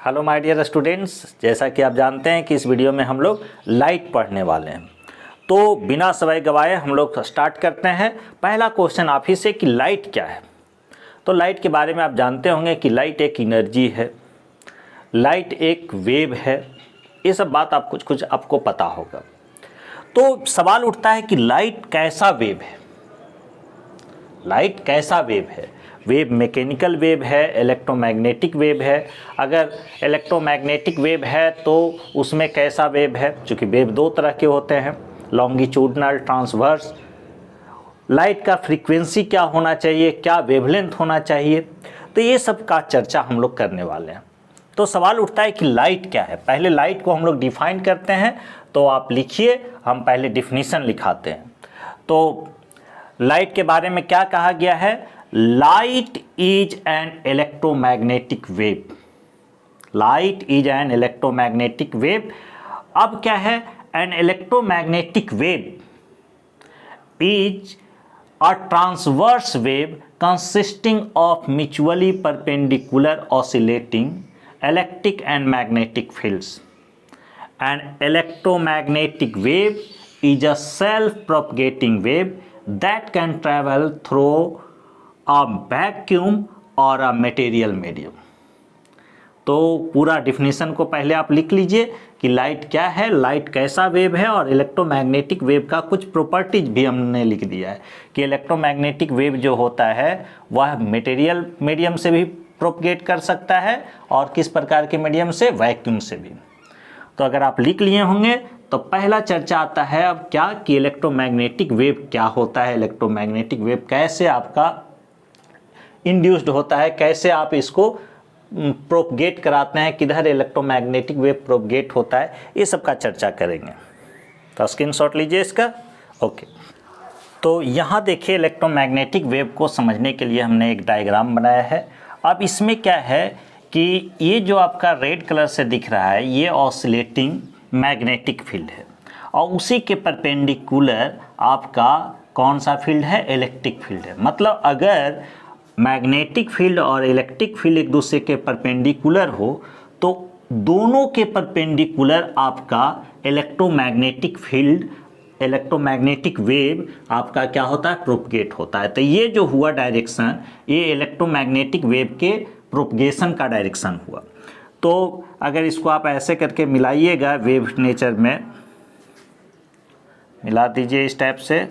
Hello my dear students, जैसा कि आप जानते हैं कि इस वीडियो में हम लोग लाइट पढ़ने वाले हैं। तो बिना समय गवाए हम लोग स्टार्ट करते हैं। पहला क्वेश्चन आप ही से कि लाइट क्या है। तो लाइट के बारे में आप जानते होंगे कि लाइट एक एनर्जी है, लाइट एक वेव है। ये सब बात आप कुछ आपको पता होगा। तो सवाल उठता है कि लाइट कैसा वेव है। लाइट कैसा वेव है? वेव मैकेनिकल वेव है, इलेक्ट्रोमैग्नेटिक वेव है। अगर इलेक्ट्रोमैग्नेटिक वेव है तो उसमें कैसा वेव है? क्योंकि वेव दो तरह के होते हैं, लॉन्गिट्यूडनल, ट्रांसवर्स। लाइट का फ्रीक्वेंसी क्या होना चाहिए, क्या वेवलेंथ होना चाहिए, तो ये सब का चर्चा हम लोग करने वाले हैं। तो सवाल उठता है कि लाइट क्या है। पहले लाइट को हम लोग डिफाइन करते हैं। तो आप लिखिए, हम पहले डिफिनीशन लिखाते हैं। तो लाइट के बारे में क्या कहा गया है? Light is an electromagnetic wave. Light is an electromagnetic wave. अब क्या है? An electromagnetic wave is a transverse wave consisting of mutually perpendicular oscillating electric and magnetic fields. An electromagnetic wave is a self-propagating wave that can travel through a vacuum or a material medium. तो पूरा definition को पहले आप लिख लीजिए कि light क्या है, लाइट कैसा वेव है, और इलेक्ट्रोमैग्नेटिक वेव का कुछ प्रॉपर्टीज भी हमने लिख दिया है कि इलेक्ट्रोमैग्नेटिक वेव जो होता है वह मटेरियल मीडियम से भी प्रोपगेट कर सकता है और किस प्रकार के मीडियम से? वैक्यूम से भी। तो अगर आप लिख लिए होंगे तो पहला चर्चा आता है अब क्या कि इलेक्ट्रोमैग्नेटिक वेव क्या होता है, इलेक्ट्रोमैग्नेटिक वेव कैसे आपका इंड्यूस्ड होता है, कैसे आप इसको प्रोपगेट कराते हैं, किधर इलेक्ट्रोमैग्नेटिक वेव प्रोपगेट होता है, ये सब का चर्चा करेंगे। तो स्क्रीनशॉट लीजिए इसका। ओके, तो यहाँ देखिए इलेक्ट्रोमैग्नेटिक वेव को समझने के लिए हमने एक डायग्राम बनाया है। अब इसमें क्या है कि ये जो आपका रेड कलर से दिख रहा है ये ऑसिलेटिंग मैग्नेटिक फील्ड है, और उसी के परपेंडिकुलर आपका कौन सा फील्ड है? इलेक्ट्रिक फील्ड है। मतलब अगर मैग्नेटिक फील्ड और इलेक्ट्रिक फील्ड एक दूसरे के परपेंडिकुलर हो तो दोनों के परपेंडिकुलर आपका इलेक्ट्रोमैग्नेटिक फील्ड, इलेक्ट्रोमैग्नेटिक वेव आपका क्या होता है? प्रोपगेट होता है। तो ये जो हुआ डायरेक्शन, ये इलेक्ट्रोमैग्नेटिक वेव के प्रोपगेशन का डायरेक्शन हुआ। तो अगर इसको आप ऐसे करके मिलाइएगा, वेव नेचर में मिला दीजिए इस टाइप से,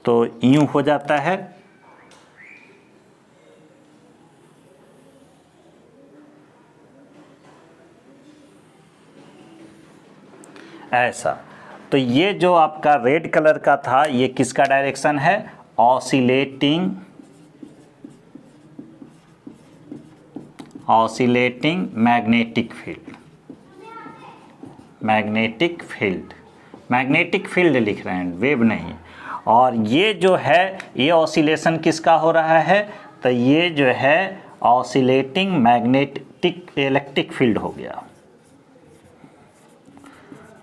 तो यूं हो जाता है। ऐसा। तो ये जो आपका रेड कलर का था ये किसका डायरेक्शन है? Oscillating magnetic field. Magnetic field, magnetic field लिख रहे हैं, वेव नहीं। और ये जो है ये ऑसिलेशन किसका हो रहा है? तो ये जो है ऑसिलेटिंग मैग्नेटिक इलेक्ट्रिक फील्ड हो गया।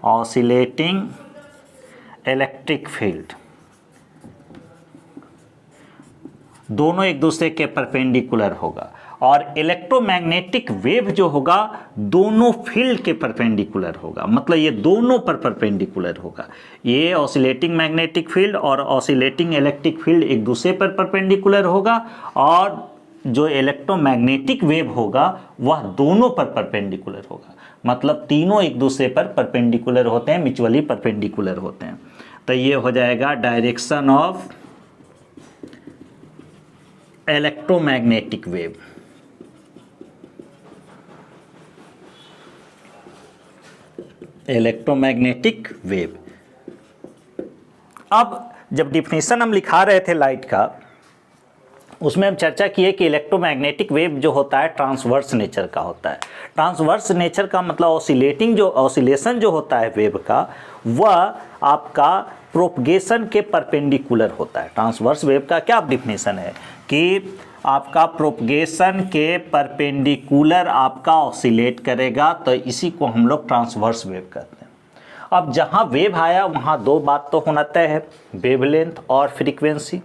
ऑसिलेटिंग इलेक्ट्रिक फील्ड, दोनों एक दूसरे के परपेंडिकुलर होगा। और इलेक्ट्रोमैग्नेटिक वेव जो होगा दोनों फील्ड के परपेंडिकुलर होगा। मतलब ये दोनों पर परपेंडिकुलर होगा। ये ऑसिलेटिंग मैग्नेटिक फील्ड और ऑसिलेटिंग इलेक्ट्रिक फील्ड एक दूसरे पर परपेंडिकुलर होगा, और जो इलेक्ट्रोमैग्नेटिक वेव होगा वह दोनों पर परपेंडिकुलर होगा। मतलब तीनों एक दूसरे पर परपेंडिकुलर होते हैं, म्यूचुअली परपेंडिकुलर होते हैं। तो ये हो जाएगा direction of electromagnetic wave. Electromagnetic wave. अब जब डिफिनीशन हम लिखा रहे थे लाइट का, उसमें हम चर्चा किए कि इलेक्ट्रोमैग्नेटिक वेव जो होता है ट्रांसवर्स नेचर का होता है। ट्रांसवर्स नेचर का मतलब ऑसिलेशन जो होता है वेव का, वह आपका प्रोपगेशन के परपेंडिकुलर होता है। ट्रांसवर्स वेव का क्या डिफिनीशन है कि आपका प्रोपगेशन के परपेंडिकुलर आपका ऑसिलेट करेगा, तो इसी को हम लोग ट्रांसवर्स वेव कहते हैं। अब जहाँ वेव आया वहाँ दो बात तो होना तय है, वेवलेंथ और फ्रीक्वेंसी।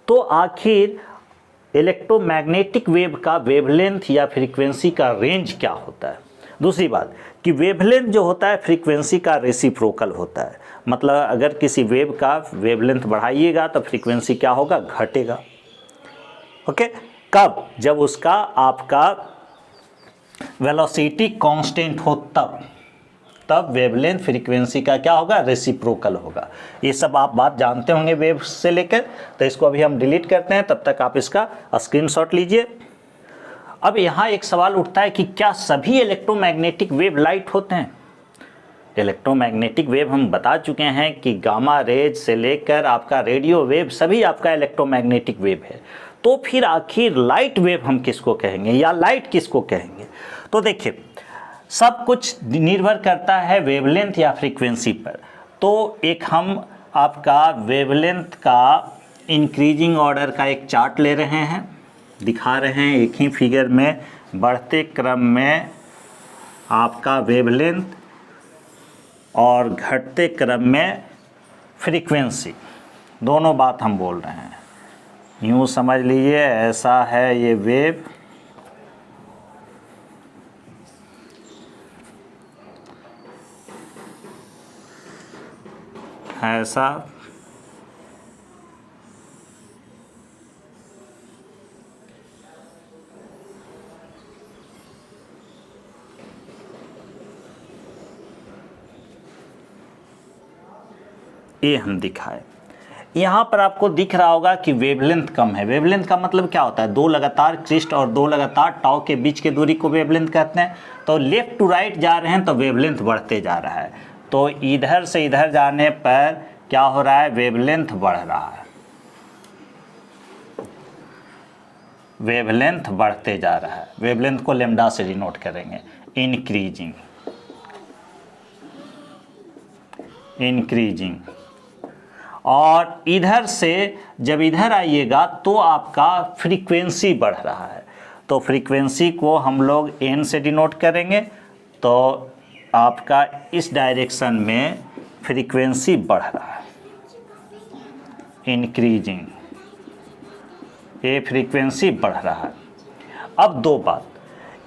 तो आखिर इलेक्ट्रोमैग्नेटिक वेव का वेवलेंथ या फ्रीक्वेंसी का रेंज क्या होता है। दूसरी बात कि वेवलेंथ जो होता है फ्रीक्वेंसी का रेसिप्रोकल होता है, मतलब अगर किसी वेव का वेवलेंथ बढ़ाइएगा तो फ्रीक्वेंसी क्या होगा, घटेगा। ओके, कब, जब उसका आपका वेलोसिटी कांस्टेंट हो तब वेवलेंथ फ्रीक्वेंसी का क्या होगा, रेसिप्रोकल होगा। ये सब आप बात जानते होंगे वेव से लेकर, तो इसको अभी हम डिलीट करते हैं, तब तक आप इसका स्क्रीनशॉट लीजिए। अब यहाँ एक सवाल उठता है कि क्या सभी इलेक्ट्रोमैग्नेटिक वेव लाइट होते हैं। इलेक्ट्रोमैग्नेटिक वेव हम बता चुके हैं कि गामा रेज से लेकर आपका रेडियो वेव सभी आपका इलेक्ट्रोमैग्नेटिक वेव है। तो फिर आखिर लाइट वेव हम किसको कहेंगे या लाइट किसको कहेंगे। तो देखिए, सब कुछ निर्भर करता है वेवलेंथ या फ्रीक्वेंसी पर। तो एक हम आपका वेवलेंथ का इंक्रीजिंग ऑर्डर का एक चार्ट ले रहे हैं, दिखा रहे हैं एक ही फिगर में, बढ़ते क्रम में आपका वेवलेंथ और घटते क्रम में फ्रीक्वेंसी, दोनों बात हम बोल रहे हैं। यूँ समझ लीजिए, ऐसा है ये वेव, ऐसा ये हम दिखाए। यहाँ पर आपको दिख रहा होगा कि वेवलेंथ कम है। वेवलेंथ का मतलब क्या होता है, दो लगातार क्रिस्ट और दो लगातार टाउ के बीच के दूरी को वेवलेंथ कहते हैं। तो लेफ्ट टू राइट जा रहे हैं तो वेवलेंथ बढ़ते जा रहा है, तो इधर से इधर जाने पर क्या हो रहा है, वेवलेंथ बढ़ रहा है, वेवलेंथ बढ़ते जा रहा है। वेवलेंथ को लैम्डा से डिनोट करेंगे, इंक्रीजिंग, इंक्रीजिंग। और इधर से जब इधर आइएगा तो आपका फ्रीक्वेंसी बढ़ रहा है, तो फ्रीक्वेंसी को हम लोग n से डिनोट करेंगे। तो आपका इस डायरेक्शन में फ्रीक्वेंसी बढ़ रहा है, इंक्रीजिंग, ये फ्रीक्वेंसी बढ़ रहा है। अब दो बात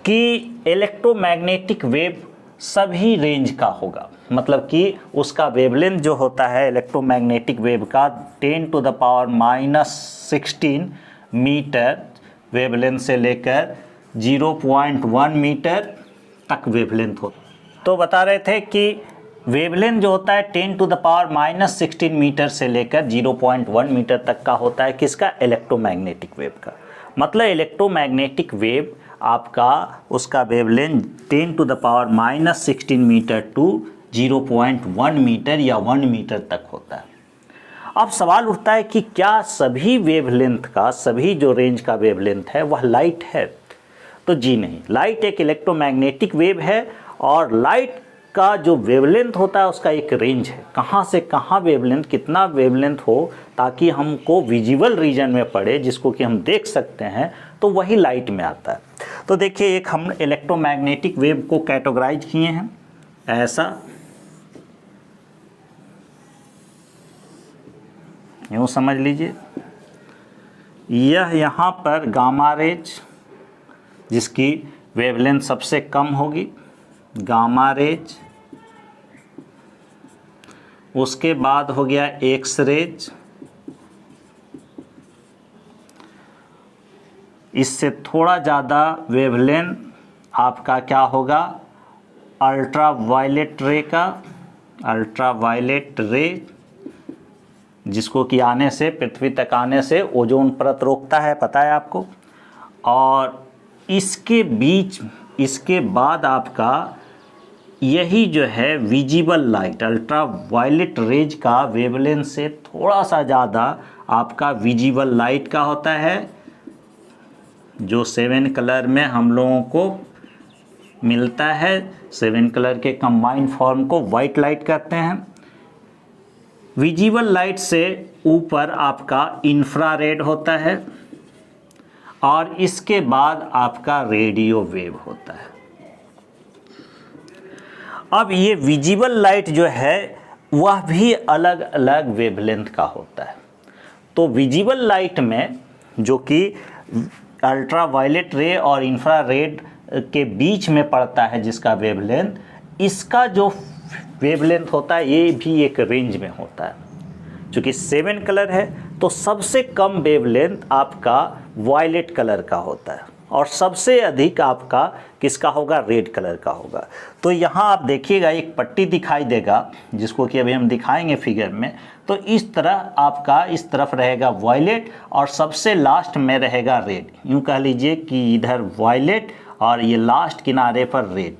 कि इलेक्ट्रोमैग्नेटिक वेव सभी रेंज का होगा, मतलब कि उसका वेवलेंथ जो होता है इलेक्ट्रोमैग्नेटिक वेव का 10⁻⁻16 मीटर वेवलेंथ से लेकर 0.1 मीटर तक वेवलेंथ होता है। तो बता रहे थे कि वेवलेंथ जो होता है 10⁻⁻16 मीटर से लेकर 0.1 मीटर तक का होता है, किसका, इलेक्ट्रोमैग्नेटिक वेव का। मतलब इलेक्ट्रोमैग्नेटिक वेव आपका उसका वेवलेंथ 10⁻⁻16 मीटर टू 0.1 मीटर या 1 मीटर तक होता है। अब सवाल उठता है कि क्या सभी वेवलेंथ का, सभी जो रेंज का वेवलेंथ है वह लाइट है। तो जी नहीं, लाइट एक इलेक्ट्रोमैग्नेटिक वेव है और लाइट का जो वेवलेंथ होता है उसका एक रेंज है, कहाँ से कहाँ वेवलेंथ, कितना वेवलेंथ हो ताकि हमको विजिबल रीजन में पड़े, जिसको कि हम देख सकते हैं, तो वही लाइट में आता है। तो देखिए, एक हम इलेक्ट्रोमैग्नेटिक वेव को कैटेगराइज किए हैं ऐसा, यूँ समझ लीजिए, यह यहाँ पर गामा रेज जिसकी वेवलेंथ सबसे कम होगी, गामा रेज, उसके बाद हो गया एक्स रेज, इससे थोड़ा ज़्यादा वेवलेंथ आपका क्या होगा, अल्ट्रा वायलेट रे का, अल्ट्रा वायलेट रे, जिसको कि आने से, पृथ्वी तक आने से ओजोन परत रोकता है, पता है आपको। और इसके बीच, इसके बाद आपका यही जो है visible light, ultra violet rays का वेवलेंथ से थोड़ा सा ज़्यादा आपका विजिबल लाइट का होता है, जो 7 कलर में हम लोगों को मिलता है। 7 कलर के कंबाइंड फॉर्म को वाइट लाइट कहते हैं। विजिबल लाइट से ऊपर आपका इंफ्रारेड होता है और इसके बाद आपका रेडियो वेव होता है। अब ये विजिबल लाइट जो है वह भी अलग अलग वेवलेंथ का होता है। तो विजिबल लाइट में जो कि अल्ट्रा वायलेट रे और इंफ्रारेड के बीच में पड़ता है जिसका वेवलेंथ, इसका जो वेवलेंथ होता है ये भी एक रेंज में होता है। चूँकि 7 कलर है तो सबसे कम वेवलेंथ आपका वायलेट कलर का होता है और सबसे अधिक आपका किसका होगा, रेड कलर का होगा। तो यहाँ आप देखिएगा एक पट्टी दिखाई देगा जिसको कि अभी हम दिखाएंगे फिगर में। तो इस तरह आपका इस तरफ रहेगा वायलेट और सबसे लास्ट में रहेगा रेड। यूँ कह लीजिए कि इधर वायलेट और ये लास्ट किनारे पर रेड।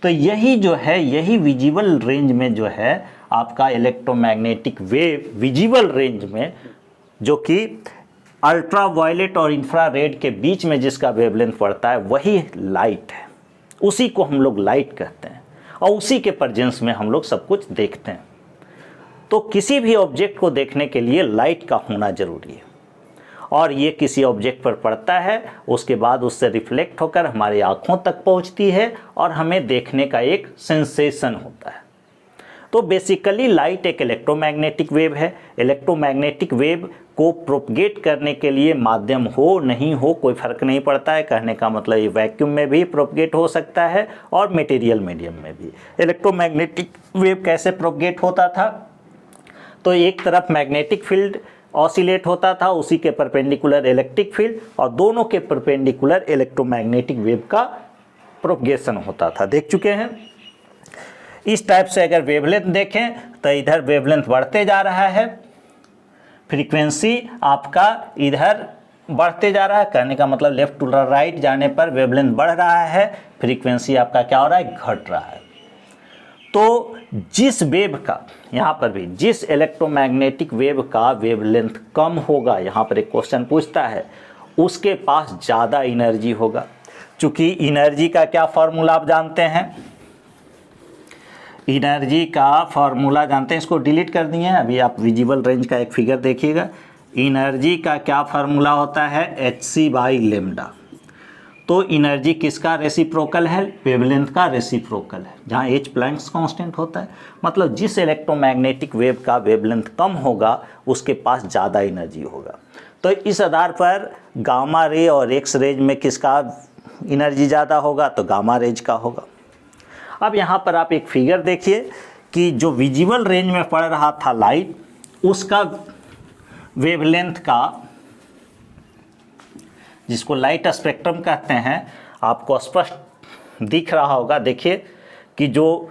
तो यही जो है, यही विजिबल रेंज में जो है आपका इलेक्ट्रोमैग्नेटिक वेव विजिबल रेंज में, जो कि अल्ट्रा वायलेट और इंफ्रारेड के बीच में जिसका वेवलेंथ पड़ता है वही लाइट है। उसी को हम लोग लाइट कहते हैं और उसी के प्रेजेंस में हम लोग सब कुछ देखते हैं। तो किसी भी ऑब्जेक्ट को देखने के लिए लाइट का होना ज़रूरी है और ये किसी ऑब्जेक्ट पर पड़ता है, उसके बाद उससे रिफ्लेक्ट होकर हमारी आँखों तक पहुँचती है और हमें देखने का एक सेंसेशन होता है। तो बेसिकली लाइट एक इलेक्ट्रोमैग्नेटिक वेव है। इलेक्ट्रोमैग्नेटिक वेव को प्रोपगेट करने के लिए माध्यम हो नहीं हो कोई फ़र्क नहीं पड़ता है। कहने का मतलब ये वैक्यूम में भी प्रोपगेट हो सकता है और मटेरियल मीडियम में भी। इलेक्ट्रोमैग्नेटिक वेव कैसे प्रोपगेट होता था, तो एक तरफ मैग्नेटिक फील्ड ऑसिलेट होता था, उसी के परपेंडिकुलर इलेक्ट्रिक फील्ड और दोनों के परपेंडिकुलर इलेक्ट्रोमैग्नेटिक वेव का प्रोपगेशन होता था। देख चुके हैं। इस टाइप से अगर वेवलेंथ देखें तो इधर वेवलेंथ बढ़ते जा रहा है, फ्रीक्वेंसी आपका इधर बढ़ते जा रहा है। कहने का मतलब लेफ्ट टू राइट जाने पर वेवलेंथ बढ़ रहा है, फ्रीक्वेंसी आपका क्या हो रहा है, घट रहा है। तो जिस वेव का यहाँ पर भी जिस इलेक्ट्रोमैग्नेटिक वेव का वेवलेंथ कम होगा, यहाँ पर एक क्वेश्चन पूछता है, उसके पास ज़्यादा एनर्जी होगा। चूँकि एनर्जी का क्या फॉर्मूला आप जानते हैं, एनर्जी का फॉर्मूला जानते हैं, इसको डिलीट कर दिए हैं। अभी आप विजिबल रेंज का एक फिगर देखिएगा। एनर्जी का क्या फार्मूला होता है, hc/λ। तो एनर्जी किसका रेसिप्रोकल है, वेवलेंथ का रेसिप्रोकल है, जहाँ h प्लैंक्स कांस्टेंट होता है। मतलब जिस इलेक्ट्रोमैग्नेटिक वेव का वेवलेंथ कम होगा उसके पास ज़्यादा एनर्जी होगा। तो इस आधार पर गामा रे और एक्स रेज में किसका एनर्जी ज़्यादा होगा, तो गामा रेज का होगा। अब यहाँ पर आप एक फिगर देखिए कि जो विजिबल रेंज में पड़ रहा था लाइट, उसका वेवलेंथ का, जिसको लाइट स्पेक्ट्रम कहते हैं, आपको स्पष्ट दिख रहा होगा। देखिए कि जो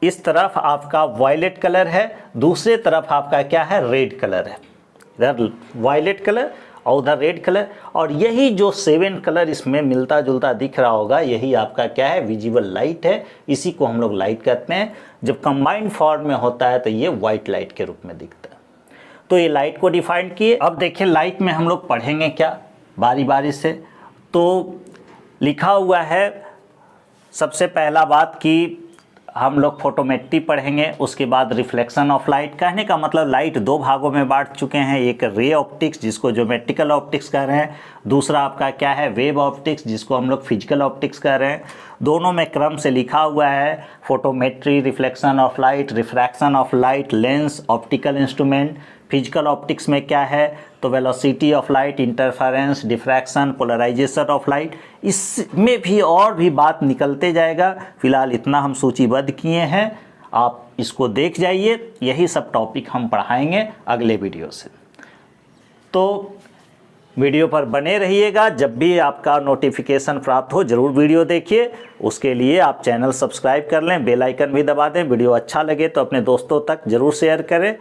इस तरफ आपका वायलेट कलर है, दूसरे तरफ आपका क्या है, रेड कलर है। इधर वायलेट कलर और उधर रेड कलर, और यही जो 7 कलर इसमें मिलता जुलता दिख रहा होगा, यही आपका क्या है, विजिबल लाइट है। इसी को हम लोग लाइट कहते हैं। जब कंबाइंड फॉर्म में होता है तो ये वाइट लाइट के रूप में दिखता है। तो ये लाइट को डिफाइन किए। अब देखिए लाइट में हम लोग पढ़ेंगे क्या, बारी बारी से। तो लिखा हुआ है सबसे पहला बात कि हम लोग फोटोमेट्री पढ़ेंगे, उसके बाद रिफ्लेक्शन ऑफ लाइट। कहने का मतलब लाइट 2 भागों में बांट चुके हैं, एक रे ऑप्टिक्स जिसको ज्योमेट्रिकल ऑप्टिक्स कह रहे हैं, दूसरा आपका क्या है, वेव ऑप्टिक्स जिसको हम लोग फिजिकल ऑप्टिक्स कह रहे हैं। दोनों में क्रम से लिखा हुआ है photometry, reflection of light, refraction of light, lens, optical instrument. Physical optics में क्या है, तो velocity of light, interference, diffraction, polarisation of light. इसमें भी और भी बात निकलते जाएगा। फिलहाल इतना हम सूचीबद्ध किए हैं, आप इसको देख जाइए। यही सब टॉपिक हम पढ़ाएंगे अगले वीडियो से। तो वीडियो पर बने रहिएगा। जब भी आपका नोटिफिकेशन प्राप्त हो ज़रूर वीडियो देखिए। उसके लिए आप चैनल सब्सक्राइब कर लें, बेल आइकन भी दबा दें। वीडियो अच्छा लगे तो अपने दोस्तों तक ज़रूर शेयर करें।